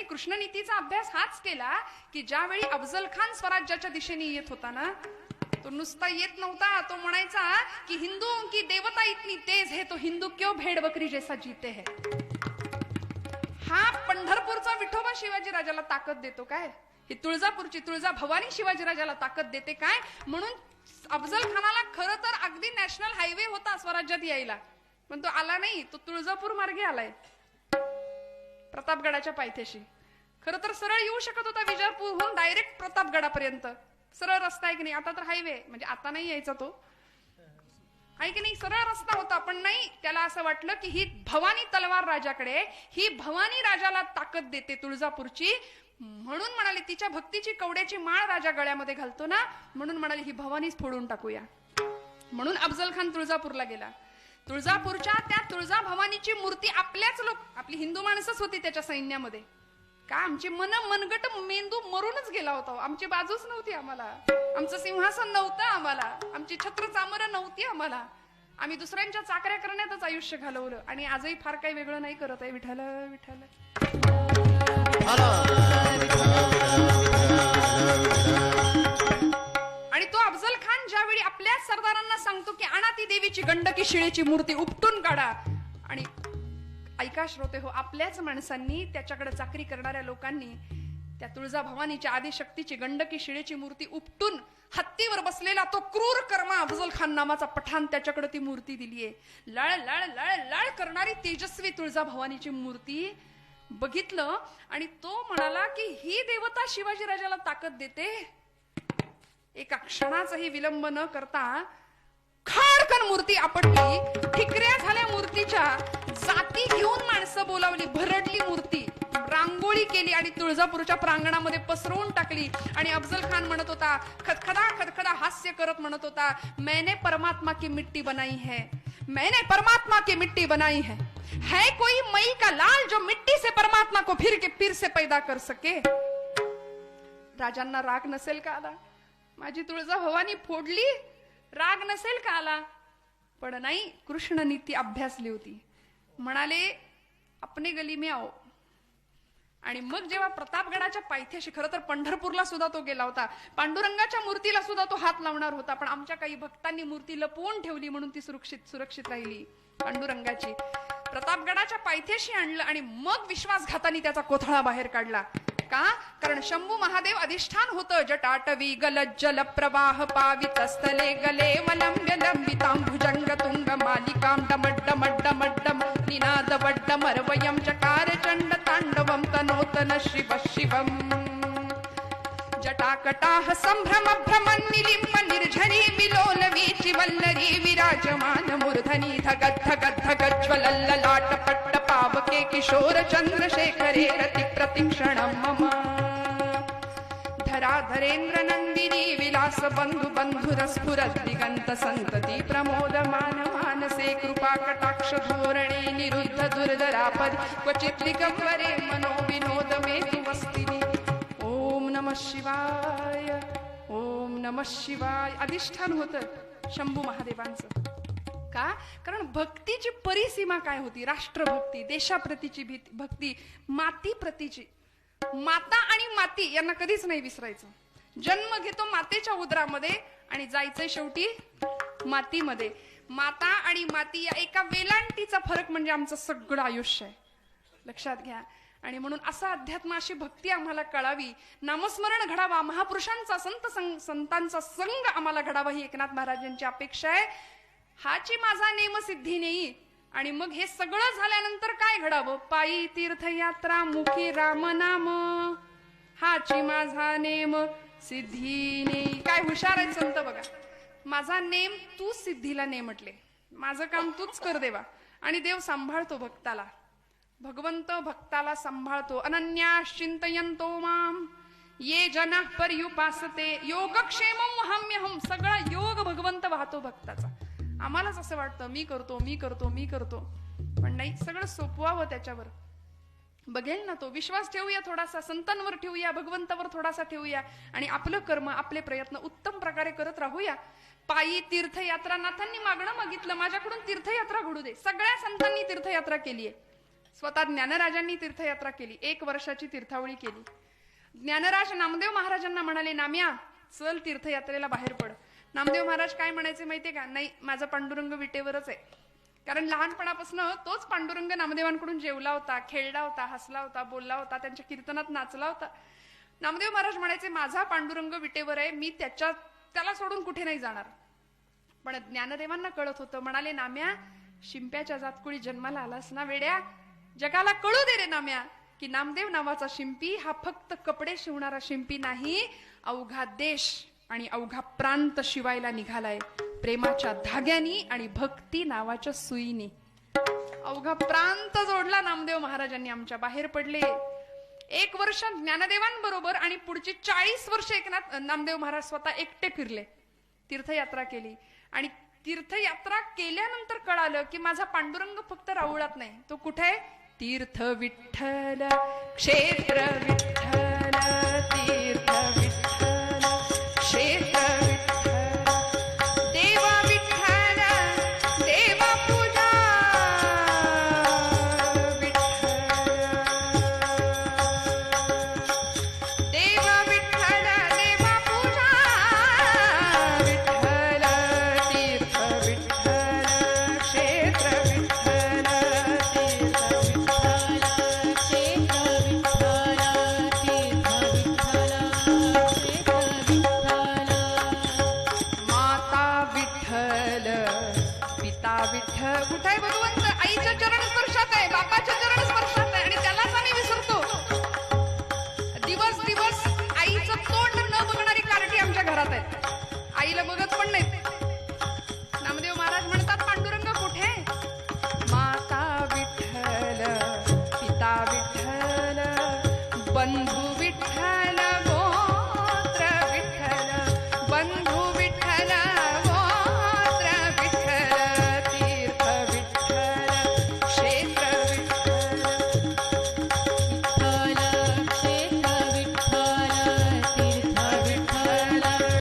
कृष्णनीतीचा अभ्यास हाच केला की ज्यावेळी अफजल खान स्वराज्याच्या दिशेने येत होता ना, तो नुसता येत नव्हता, तो म्हणायचा की हिंदुओं की देवता इतनी तेज है तो हिंदू क्यों भेड़ बकरी जैसा जीते है. हा पंढरपूरचा विठोबा शिवाजी राजाला ताकद देतो काय, ही तुळजापूरची तुळजा भवानी शिवाजी राजाला ताकद देते काय. म्हणून अफजल खानाला खरं तर अगदी नॅशनल हायवे होता स्वराज्यात यायला, पण तो आला नाही, तो तुळजापूर मार्गे आलाय प्रतापगडाच्या पायथ्याशी. खरं तर सरळ येऊ शकत होता विजापूरहून डायरेक्ट प्रतापगडापर्यंत, सरळ रस्ता आहे की नाही. आता तर हायवे, म्हणजे आता नाही यायचा तो, आहे की नाही, सरळ रस्ता होता. पण नाही, त्याला असं वाटलं की ही भवानी तलवार राजाकडे, ही भवानी राजाला ताकद देते तुळजापूरची. म्हणून म्हणाले तिच्या भक्तीची कवड्याची माळ राजा गळ्यामध्ये घालतो ना, म्हणून म्हणाले ही भवानीच फोडून टाकूया. म्हणून अफजल खान तुळजापूरला गेला. तुळजापूरच्या त्या तुळजा भवानीची मूर्ती आपल्याच लोक, आपली हिंदू माणसंच होती त्याच्या सैन्यामध्ये. का आमची मनगट मेंदू मरूनच गेला होता, आमची बाजूच नव्हती आम्हाला, आमचं सिंहासन नव्हतं आम्हाला, आमची छत्र चामरं नव्हती आम्हाला, आम्ही दुसऱ्यांच्या चाकऱ्या करण्यातच आयुष्य घालवलं. आणि आजही फार काही वेगळं नाही करत आहे. विठ्ठल विठ्ठल. आणि तो अफजल खान ज्यावेळी आपल्या सरदारांना सांगतो की आणा ती देवीची गंडकी शिळेची मूर्ती उपटून काढा, आणि ऐका श्रोते हो, आपल्याच माणसांनी, त्याच्याकडे चाकरी करणाऱ्या लोकांनी त्या तुळजा भवानीच्या आदिशक्तीची गंडकी शिळेची मूर्ती उपटून हत्तीवर बसलेला तो क्रूर कर्मा अफजल खान नावाचा पठाण त्याच्याकडे ती मूर्ती दिलीये. लळ लळ लळ लळ करणारी तेजस्वी तुळजा भवानीची मूर्ती बघितलं आणि तो म्हणाला की ही देवता शिवाजी राजाला ताकद देते. एका क्षणाचाही विलंब न करता खाडकन मूर्ती आपटली, ठिकऱ्या झाल्या मूर्तीच्या, जाती घेऊन माणसं बोलावली, भरडली मूर्ती, रांगोळी केली आणि तुळजापूरच्या प्रांगणामध्ये पसरवून टाकली. आणि अफजल खान म्हणत होता, खदखदा खदखदा हास्य करत म्हणत होता, मैंने परमात्मा की मिट्टी बनाई है, मैंने परमात्मा की मिट्टी बनाई है कोई मई का लाल जो मिट्टी से परमात्मा को फिर से पैदा कर सके. राजांना राग नसेल का आला, माझी तुळजा भवानी फोडली, राग नसेल का आला. पण नाही, कृष्ण नीती अभ्यासली होती. म्हणाले अपने गली में आओ. आणि मग जेव्हा प्रतापगडाच्या पायथ्याशी, खरं तर पंढरपूरला सुद्धा तो गेला होता, पांडुरंगाच्या मूर्तीला सुद्धा तो हात लावणार होता, पण आमच्या काही भक्तांनी मूर्ती लपवून ठेवली म्हणून ती सुरक्षित राहिली पांडुरंगाची. प्रतापगडाच्या पायथ्याशी आणलं आणि मग विश्वासघातानी त्याचा कोथळा बाहेर काढला. का? कारण शंभू महादेव अधिष्ठान होतं. जटाटवी गलज्जल प्रवाह पावितस्थले गले वलंब्य लंबितां भुजंग तुंग मालिकां डमड्डमड्डमड्डम निनाद वड्डमरवयं चकार चंड तांडवं तनोतन शिव शिवम्. जटाकटाह संभ्रम भ्रमन् निलिम्ब निर्झरी विलोल वीचि वल्लरी विराजमान मूर्धनि धगद् धगद् धगज्ज्वलल्ललाट पट्ट पावके किशोर चंद्रशेखरे रति प्रतिक्षणं मम. धराधरेन्द्र नंदिनी विलास बंधु बंधुर स्फुरद् दिगंत संतति प्रमोदमान मानसे कृपा कटाक्ष धोरणे निरुद्ध दुर्धरापदि क्वचित् दिगंबरे मनो विनोद मेतु वस्तिनि. ओम नमः शिवाय, ओम नमः शिवाय अधिष्ठान होतं शंभू महादेवांचं. का? कारण भक्तीची परिसीमा काय होती? राष्ट्रभक्ती, देशाप्रतीची भक्ती, मातीप्रतीची. माता आणि माती यांना कधीच नाही विसरायचं. जन्म घेतो मातेच्या उदरामध्ये आणि जायचंय शेवटी मातीमध्ये. माता आणि माती या एका वेलांटीचा फरक म्हणजे आमचं सगळं आयुष्य आहे, लक्षात घ्या. आणि म्हणून असा अध्यात्म, अशी भक्ती आम्हाला कळावी, नामस्मरण घडावा, महापुरुषांचा संतांचा संग आम्हाला घडावा, ही एकनाथ महाराजांची अपेक्षा आहे. हाची माझा नेम सिद्धी नेई. आणि मग हे सगळं झाल्यानंतर काय घडावं? पायी तीर्थयात्रा मुखी रामनाम, हाची माझा नेम सिद्धी नेई. काय हुशार आहेत संत बघा. माझा नेम तू सिद्धीला ने म्हटले, माझं काम तूच कर देवा. आणि देव सांभाळतो भक्ताला, भगवंत भक्ताला सांभाळतो. अनन्याश्चिंतयन्तो माम ये जना पर्युपासते योगक्षेमं वहाम्यहं. सगळा योग भगवंत वाहतो भक्ताचा. आम्हालाच असं वाटतं मी करतो मी करतो मी करतो, पण नाही, सगळं सोपवावं त्याच्यावर. बघेल ना तो. विश्वास ठेवूया थोडासा, संतांवर ठेवूया, भगवंतावर थोडासा ठेवूया आणि आपलं कर्म, आपले प्रयत्न उत्तम प्रकारे करत राहूया. पायी तीर्थयात्रा, नाथांनी मागणं मागितलं, माझ्याकडून तीर्थयात्रा घडू दे. सगळ्या संतांनी तीर्थयात्रा केलीये, स्वतः ज्ञानराजांनी तीर्थयात्रा केली, 1 वर्षाची तीर्थावळी केली. ज्ञानराज नामदेव महाराजांना म्हणाले, नाम्या चल तीर्थयात्रेला बाहेर पड. नामदेव महाराज काय म्हणायचे माहितीये का? नाही, माझा पांडुरंग विटेवरच आहे. कारण लहानपणापासून तोच पांडुरंग नामदेवांकडून जेवला होता, खेळला होता, हसला होता, बोलला होता, त्यांच्या कीर्तनात नाचला होता. नामदेव महाराज म्हणायचे, माझा पांडुरंग विटेवर आहे, मी त्याला सोडून कुठे नाही जाणार. पण ज्ञानदेवांना कळत होतं. म्हणाले, नाम्या शिंप्याच्या जातकुळी जन्माला आलास ना वेड्या, जगाला कळू दे रे नाम्या की नामदेव नावाचा शिंपी हा फक्त कपडे शिवणारा शिंपी नाही, अवघा देश आणि अवघा प्रांत शिवायला निघालाय प्रेमाच्या धाग्यानी आणि भक्ती नावाच्या सुईनी. अवघा प्रांत जोडला नामदेव महाराजांनी आमच्या. बाहेर पडले. 1 वर्ष ज्ञानदेवांबरोबर आणि पुढची 40 वर्ष एकनाथ नामदेव महाराज स्वतः एकटे फिरले, तीर्थयात्रा केली. आणि तीर्थयात्रा केल्यानंतर कळालं की माझा पांडुरंग फक्त राऊळात नाही, तो कुठे? तीर्थ विठ्ठल, क्षेत्र विठ्ठल, तीर्थ विठ्ठल, क्षेत्र विठ्ठल, देवा विठ्ठल, देवा पूजा विठ्ठल, देवा विठ्ठल, देवा पूजा विठ्ठल, तीर्थ विठ्ठल, क्षेत्र विठ्ठल, कुठे भगवंत? आईच्या चरण स्पर्शात आहे, बापाच्या चरण स्पर्शात आहे आणि त्यालाच आम्ही विसरतो. दिवस दिवस आईचं तोंड न बघणारी कार्टी आमच्या घरात आहे, आईला बघत पण नाही. नामदेव महाराज म्हणतात, पांडुरंग कुठे? माता विठ्ठल, पिता विठ्ठल, बंधू